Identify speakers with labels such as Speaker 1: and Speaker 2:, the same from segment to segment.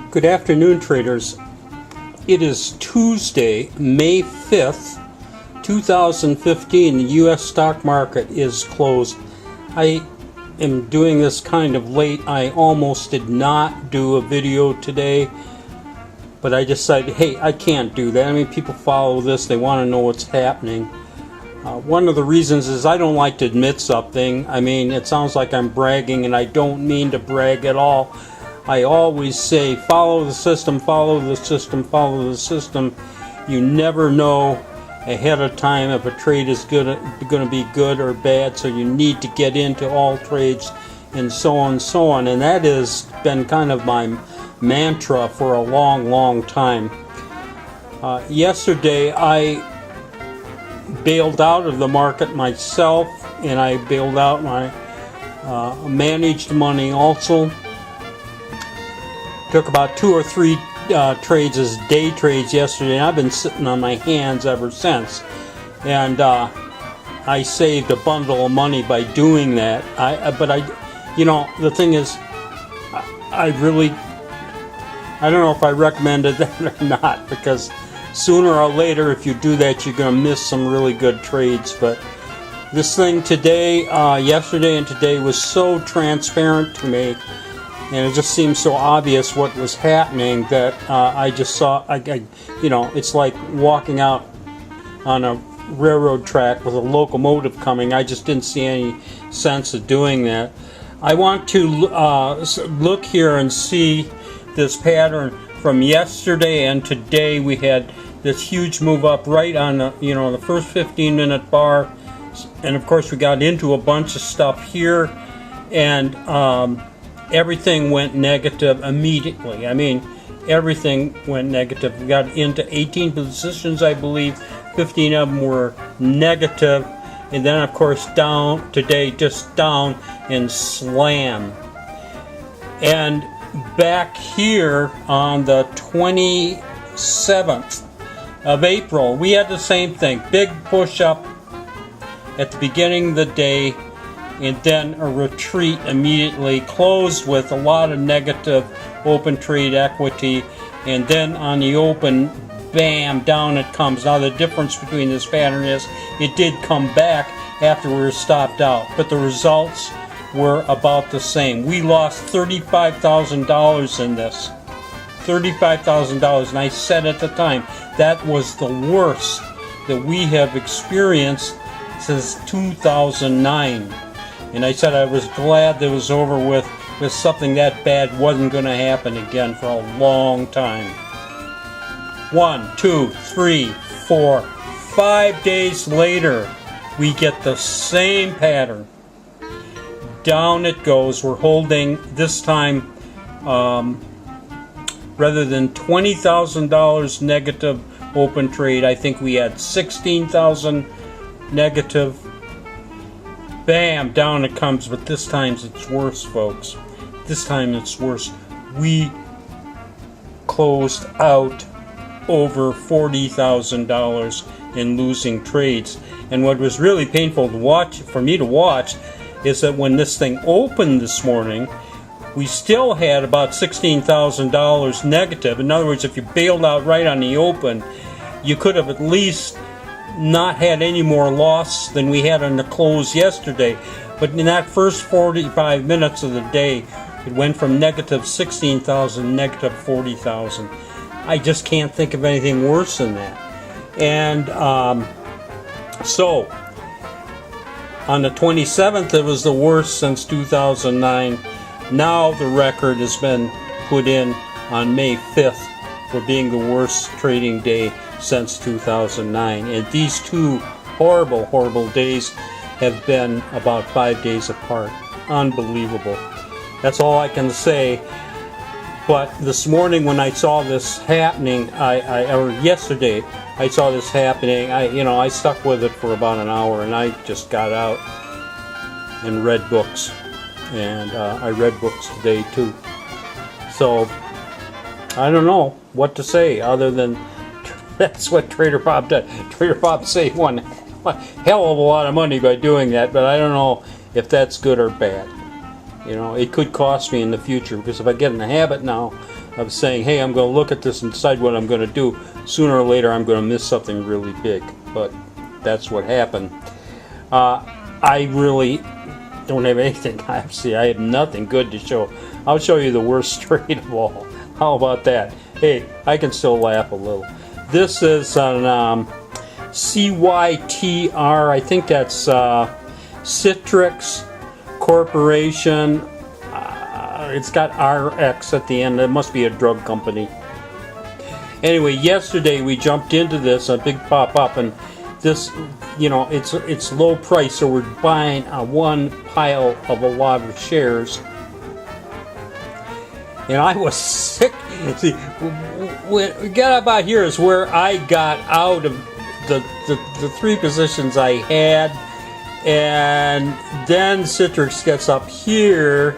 Speaker 1: Good afternoon, traders. It is Tuesday, May 5th, 2015. The U.S. stock market is closed. I am doing this kind of late. I almost did not do a video today, but I decided, hey, I can't do that. I mean, people follow this. They want to know what's happening. One of the reasons is I don't like to admit something. I mean, it sounds like I'm bragging, and I don't mean to brag at all. I always say, follow the system, follow the system, follow the system. You never know ahead of time if a trade is going to be good or bad, so you need to get into all trades and so on and so on. And that has been kind of my mantra for a long, long time. Yesterday, I bailed out of the market myself, and I bailed out my managed money also. Took about 2 or 3 trades as day trades yesterday, and I've been sitting on my hands ever since. And I saved a bundle of money by doing that. But the thing is, I don't know if I recommended that or not, because sooner or later, if you do that, you're going to miss some really good trades. But this thing today, yesterday and today was so transparent to me, and it just seemed so obvious what was happening that I just saw, it's like walking out on a railroad track with a locomotive coming. I just didn't see any sense of doing that. I want to look here and see this pattern from yesterday and today. We had this huge move up right on the first 15-minute bar, and of course we got into a bunch of stuff here, and everything went negative immediately. I mean, everything went negative. We got into 18 positions, I believe. 15 of them were negative. And then, of course, down today, just down and slam. And back here on the 27th of April, we had the same thing. Big push up at the beginning of the day, and then a retreat immediately, closed with a lot of negative open trade equity, and then on the open, bam, down it comes. Now the difference between this pattern is it did come back after we were stopped out, but the results were about the same. We lost $35,000 in this. $35,000, and I said at the time that was the worst that we have experienced since 2009. And I said I was glad that it was over with, because something that bad wasn't going to happen again for a long time. 1, 2, 3, 4, 5 days later, we get the same pattern. Down it goes. We're holding this time, rather than $20,000 negative open trade, I think we had 16,000 negative. Bam, down it comes, but this time it's worse, folks. This time it's worse. We closed out over $40,000 in losing trades. And what was really painful for me to watch is that when this thing opened this morning, we still had about $16,000 negative. In other words, if you bailed out right on the open, you could have at least not had any more loss than we had on the close yesterday. But in that first 45 minutes of the day, it went from negative 16,000 negative 40,000. I just can't think of anything worse than that. And so on the 27th, it was the worst since 2009. Now the record has been put in on May 5th for being the worst trading day since 2009. And these two horrible, horrible days have been about 5 days apart. Unbelievable. That's all I can say. But this morning when I saw this happening, or yesterday, I saw this happening, I stuck with it for about an hour, and I just got out and read books. And I read books today too. So I don't know what to say other than that's what Trader Bob did. Trader Bob saved one hell of a lot of money by doing that, but I don't know if that's good or bad. It could cost me in the future, because if I get in the habit now of saying, hey, I'm going to look at this and decide what I'm going to do. Sooner or later, I'm going to miss something really big. But that's what happened. I really don't have anything. Obviously, I have nothing good to show. I'll show you the worst trade of all. How about that? Hey, I can still laugh a little. This is an CYTR. I think that's Citrix Corporation. It's got RX at the end. It must be a drug company. Anyway, yesterday we jumped into this, a big pop-up, and this, you know, it's low price, so we're buying one pile of a lot of shares. And I was sick. See, when we got about here is where I got out of the three positions I had, and then Citrix gets up here.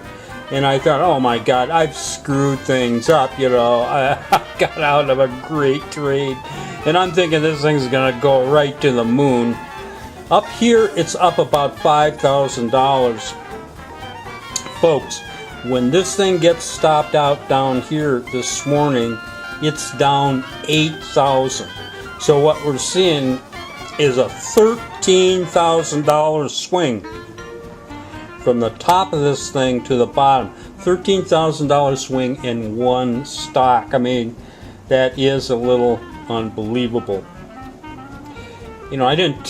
Speaker 1: And I thought, oh my God, I've screwed things up, you know. I got out of a great trade. And I'm thinking this thing's going to go right to the moon. Up here, it's up about $5,000. Folks, when this thing gets stopped out down here this morning, it's down 8,000. So what we're seeing is a $13,000 swing. From the top of this thing to the bottom, $13,000 swing in one stock. I mean, that is a little unbelievable. You know, I didn't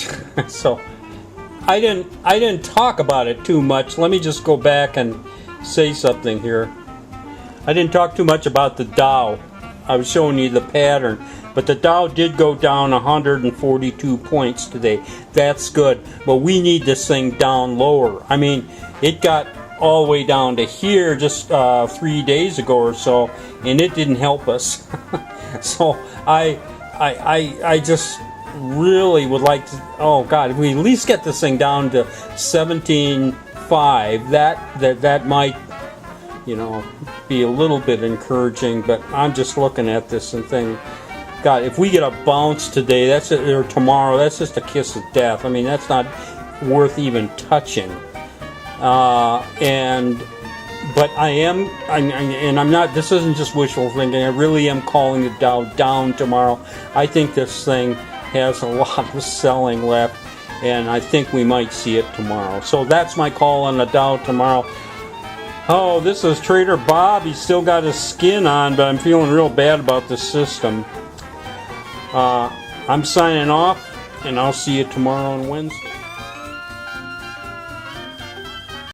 Speaker 1: talk about it too much. Let me just go back and say something here. I didn't talk too much about the Dow. I was showing you the pattern. But the Dow did go down 142 points today. That's good. But we need this thing down lower. I mean, it got all the way down to here just 3 days ago or so, and it didn't help us. So I just really would like to, oh God, if we at least get this thing down to 17.5, that might, you know, be a little bit encouraging. But I'm just looking at this and thinking, God, if we get a bounce today, or tomorrow, that's just a kiss of death. I mean, that's not worth even touching. But I'm not. This isn't just wishful thinking. I really am calling the Dow down tomorrow. I think this thing has a lot of selling left, and I think we might see it tomorrow. So that's my call on the Dow tomorrow. Oh, this is Trader Bob. He's still got his skin on, but I'm feeling real bad about the system. I'm signing off, and I'll see you tomorrow on Wednesday.